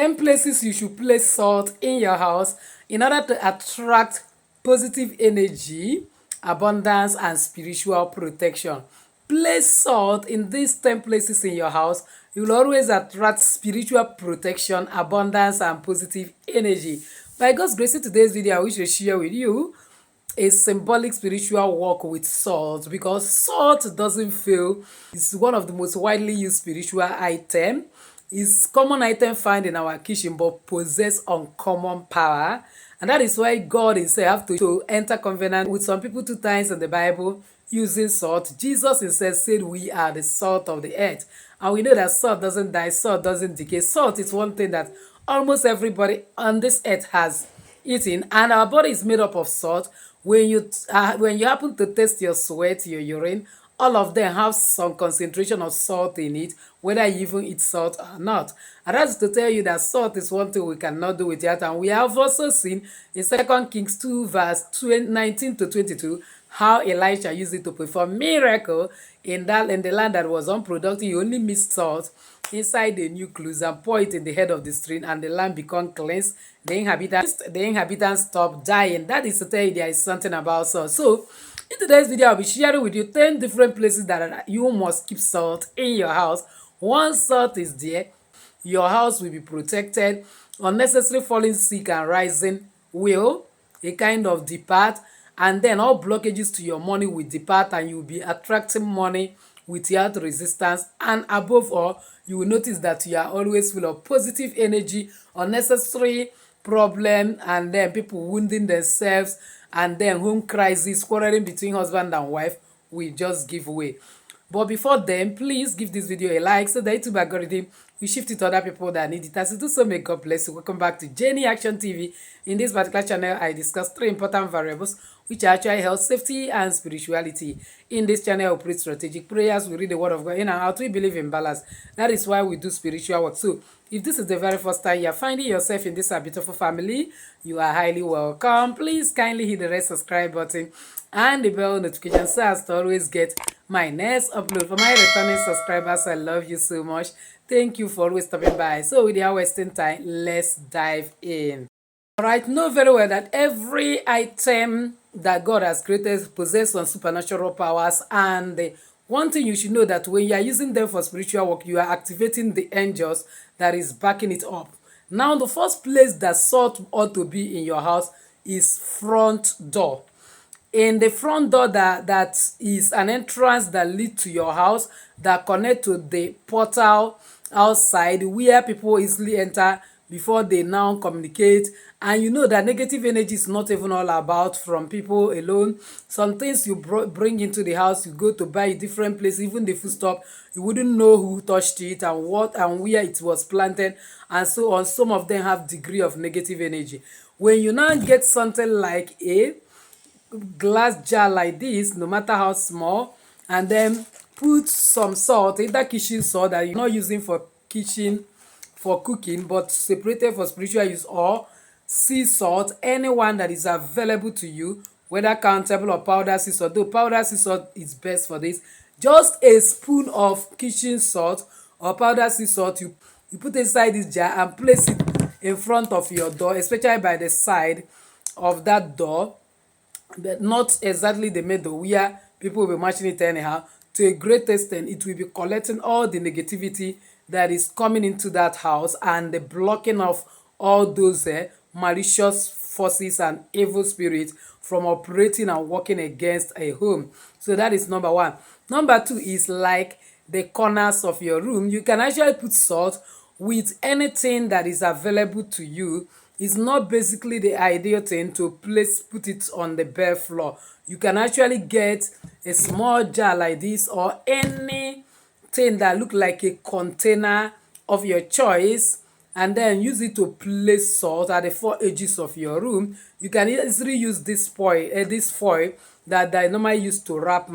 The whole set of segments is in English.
10 places you should place salt in your house in order to attract positive energy, abundance, and spiritual protection. Place salt in these 10 places in your house. You will always attract spiritual protection, abundance, and positive energy. By God's grace, in today's video, I wish to share with you a symbolic spiritual work with salt, because salt doesn't fail. It's one of the most widely used spiritual item. It's common item found in our kitchen but possess uncommon power, and that is why God himself have to enter covenant with some people 2 times in the Bible using salt. Jesus himself said we are the salt of the earth, and we know that salt doesn't die, salt doesn't decay. Salt is one thing that almost everybody on this earth has eating, and our body is made up of salt. When you happen to taste your sweat, your urine, all of them have some concentration of salt in it, whether you even eat salt or not. And that's to tell you that salt is one thing we cannot do without. And we have also seen in 2 Kings 2 verse 19 to 22 how Elisha used it to perform miracle in the land that was unproductive. He only mixed salt inside the nucleus and pour it in the head of the stream, and the land become cleansed. The inhabitants stop dying. That is to tell you there is something about salt. So in today's video, I'll be sharing with you 10 different places that you must keep salt in your house. Once salt is there, your house will be protected. Unnecessary falling sick and rising will a kind of depart, and then all blockages to your money will depart, and you will be attracting money without resistance. And above all, you will notice that you are always full of positive energy. Unnecessary problem, and then people wounding themselves, and then home crisis, quarreling between husband and wife will just give way. But before then, please give this video a like so that YouTube algorithm will shift it to other people that need it. As you do so, may God bless you. Welcome back to Jenny Action TV. In this particular channel, I discuss 3 important variables which are actually health, safety, and spirituality. In this channel, we pray strategic prayers, we read the word of God in and out, we believe in balance. That is why we do spiritual work. So if this is the very first time you are finding yourself in this beautiful family, you are highly welcome. Please kindly hit the red subscribe button and the bell notification so as to always get my next upload. For my returning subscribers, I love you so much. Thank you for always stopping by. So without wasting time, let's dive in. Alright, know very well that every item that God has created possesses some supernatural powers, and one thing you should know that when you are using them for spiritual work, you are activating the angels that is backing it up. Now, the first place that salt ought to be in your house is front door. In the front door, that is an entrance that leads to your house, that connect to the portal outside where people easily enter before they now communicate. And you know that negative energy is not even all about from people alone. Some things you bring into the house, you go to buy a different place, even the food stop, you wouldn't know who touched it and what and where it was planted, and so on. Some of them have degree of negative energy. When you now get something like a glass jar like this, no matter how small, and then put some salt, either kitchen salt that you're not using for kitchen for cooking but separated for spiritual use, or sea salt, anyone that is available to you, whether countable or powder sea salt. Though powder sea salt is best for this, just a spoon of kitchen salt or powder sea salt, you put inside this jar and place it in front of your door, especially by the side of that door, but not exactly the middle where people will be matching it anyhow. To a great extent, it will be collecting all the negativity that is coming into that house, and the blocking of all those malicious forces and evil spirits from operating and working against a home. So that is number one. Number two is like the corners of your room. You can actually put salt with anything that is available to you. It's not basically the ideal thing to put it on the bare floor. You can actually get a small jar like this, or anything that look like a container of your choice, and then use it to place salt at the 4 edges of your room. You can easily use this foil that I normally use to wrap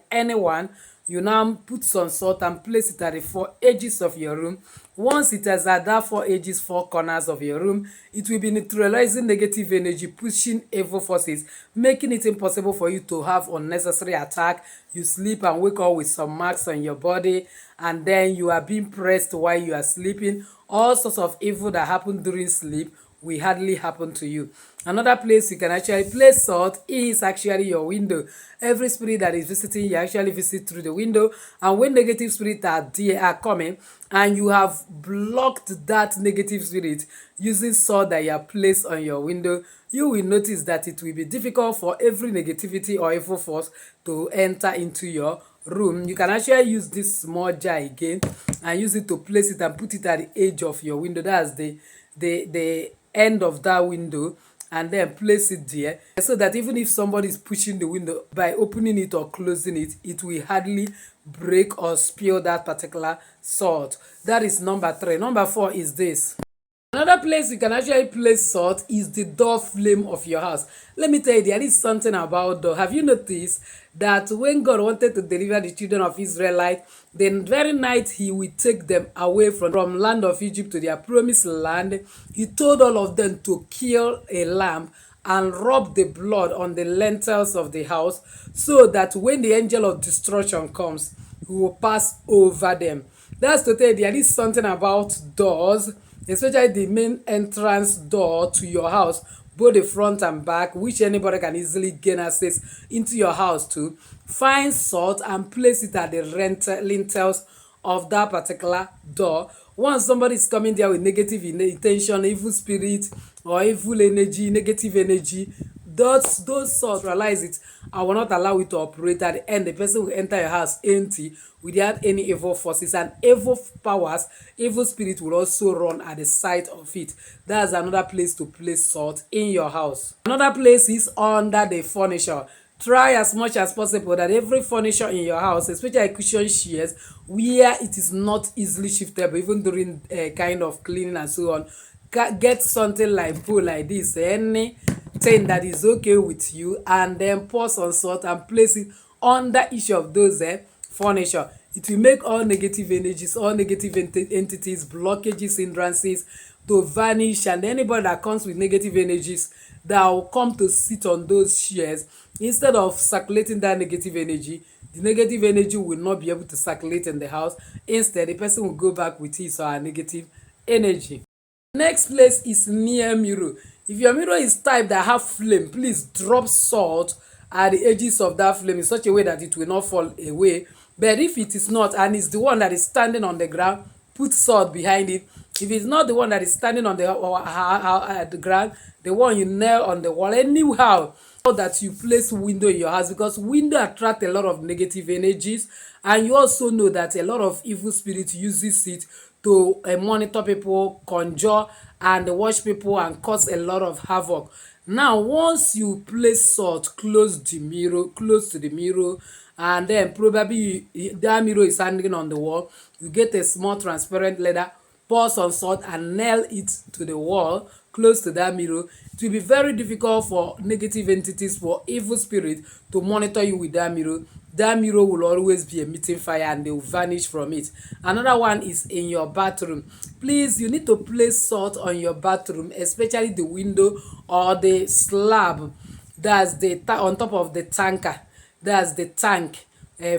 anyone. You now put some salt and place it at the four edges of your room. Once it is at that four edges, four corners of your room, it will be neutralizing negative energy, pushing evil forces, making it impossible for you to have unnecessary attack. You sleep and wake up with some marks on your body, and then you are being pressed while you are sleeping. All sorts of evil that happen during sleep will hardly happen to you. Another place you can actually place salt is actually your window. Every spirit that is visiting you actually visit through the window, and when negative spirits are coming and you have blocked that negative spirit using salt that you have placed on your window, you will notice that it will be difficult for every negativity or evil force to enter into your room. You can actually use this small jar again and use it to place it and put it at the edge of your window. That's the end of that window, and then place it there so that even if somebody is pushing the window, by opening it or closing it, it will hardly break or spill that particular salt. That is number 3. Number 4 is this. Another place you can actually place salt is the door flame of your house. Let me tell you, there is something about door. Have you noticed that when God wanted to deliver the children of Israelite, the very night he will take them away from land of Egypt to their promised land, he told all of them to kill a lamb and rub the blood on the lintels of the house, so that when the angel of destruction comes, he will pass over them. That's to tell you, there is something about doors, especially the main entrance door to your house, both the front and back, which anybody can easily gain access into your house to. Find salt and place it at the lintels of that particular door. Once somebody is coming there with negative intention, evil spirit or evil energy, negative energy, those souls realize it and will not allow it to operate. At the end, the person will enter your house empty without any evil forces, and evil powers, evil spirit will also run at the sight of it. That's another place to place salt in your house. Another place is under the furniture. Try as much as possible that every furniture in your house, especially cushion chairs, where it is not easily shiftable, even during kind of cleaning and so on, get something like bowl like this, anything that is okay with you, and then pour some salt and place it under each of those furniture. It will make all negative energies, all negative entities, blockages, hindrances to vanish, and anybody that comes with negative energies that will come to sit on those chairs, instead of circulating that negative energy, the negative energy will not be able to circulate in the house. Instead, the person will go back with his or her negative energy. Next place is near mirror. If your mirror is type that have flame, please drop salt at the edges of that flame in such a way that it will not fall away. But if it is not, and it's the one that is standing on the ground, put salt behind it. If it's not the one that is standing on the ground, the one you nail on the wall, anyhow that you place window in your house, because window attract a lot of negative energies, and you also know that a lot of evil spirits uses it to monitor people, conjure and watch people and cause a lot of havoc. Now, once you place salt close to the mirror, and then probably that mirror is hanging on the wall, you get a small transparent leather, pour some salt and nail it to the wall close to that mirror. It will be very difficult for negative entities, for evil spirit to monitor you with that mirror. That mirror will always be emitting fire and they will vanish from it. Another one is in your bathroom. Please, you need to place salt on your bathroom, especially the window or the slab that's on top of the tanker. That's the tank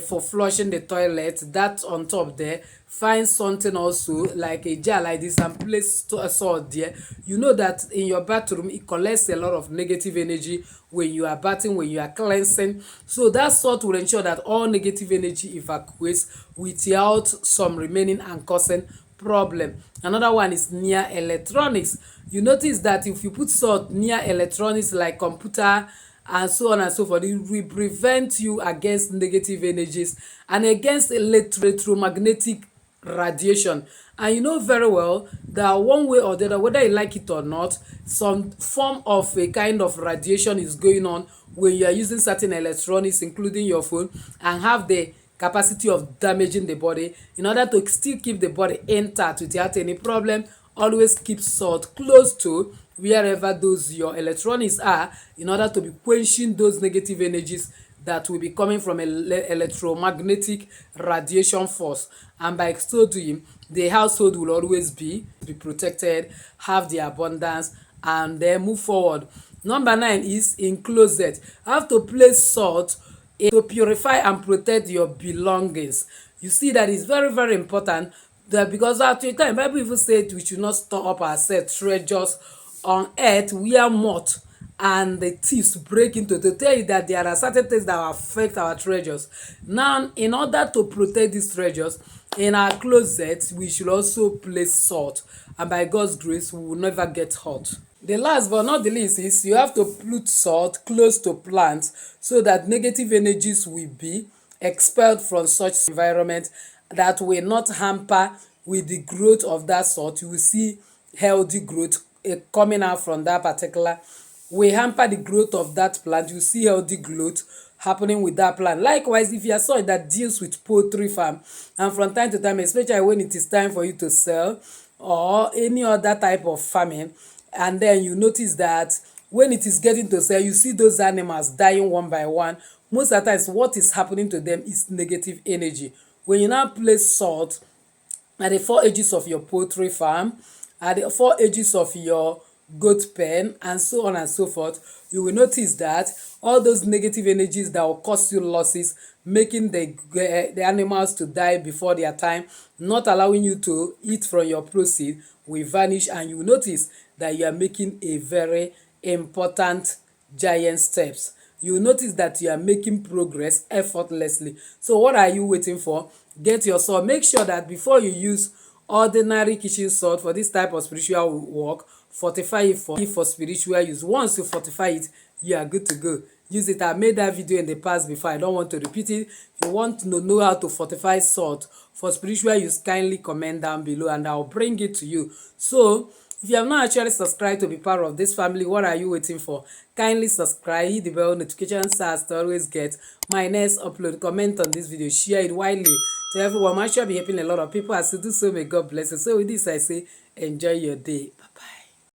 for flushing the toilet. That's on top there. Find something also like a jar like this and place salt there. You know that in your bathroom it collects a lot of negative energy when you are bathing, when you are cleansing. So that salt will ensure that all negative energy evacuates without some remaining and causing problem. Another one is near electronics. You notice that if you put salt near electronics like computer and so on and so forth, it will prevent you against negative energies and against electromagnetic radiation. And you know very well that one way or the other, whether you like it or not, some form of a kind of radiation is going on when you are using certain electronics, including your phone, and have the capacity of damaging the body. In order to still keep the body intact without any problem, always keep salt close to wherever those your electronics are, in order to be quenching those negative energies that will be coming from electromagnetic radiation force, and by so doing the household will always be protected, have the abundance, and then move forward. Number 9 is in closet. Have to place salt to purify and protect your belongings. You see that is very very important, that because at a time Bible even said we should not store up ourselves treasures on earth where moth and the thieves break into, to tell you that there are certain things that will affect our treasures. Now, in order to protect these treasures in our closet, we should also place salt, and by God's grace we will never get hurt. The last but not the least is you have to put salt close to plants so that negative energies will be expelled from such environment, that will not hamper with the growth of that salt. You will see healthy growth coming out from that particular, will hamper the growth of that plant. You see healthy growth happening with that plant. Likewise, if you are someone that deals with poultry farm, and from time to time, especially when it is time for you to sell or any other type of farming, and then you notice that when it is getting to sell, you see those animals dying one by one. Most of the times what is happening to them is negative energy. When you now place salt at the four edges of your poultry farm, at the four edges of your goat pen, and so on and so forth, you will notice that all those negative energies that will cause you losses, making the animals to die before their time, not allowing you to eat from your proceed, will vanish, and you will notice that you are making a very important giant steps. You will notice that you are making progress effortlessly. So what are you waiting for? Get your salt. Make sure that before you use ordinary kitchen salt for this type of spiritual work, fortify it for spiritual use. Once you fortify it, you are good to go. Use it. I made that video in the past before. I don't want to repeat it. If you want to know how to fortify salt for spiritual use, kindly comment down below and I'll bring it to you. So if you have not actually subscribed to be part of this family, what are you waiting for? Kindly subscribe, hit the bell notification so as to always get my next upload. Comment on this video, share it widely to everyone. I'm sure be helping a lot of people. As you do so, may God bless you. So with this, I say enjoy your day.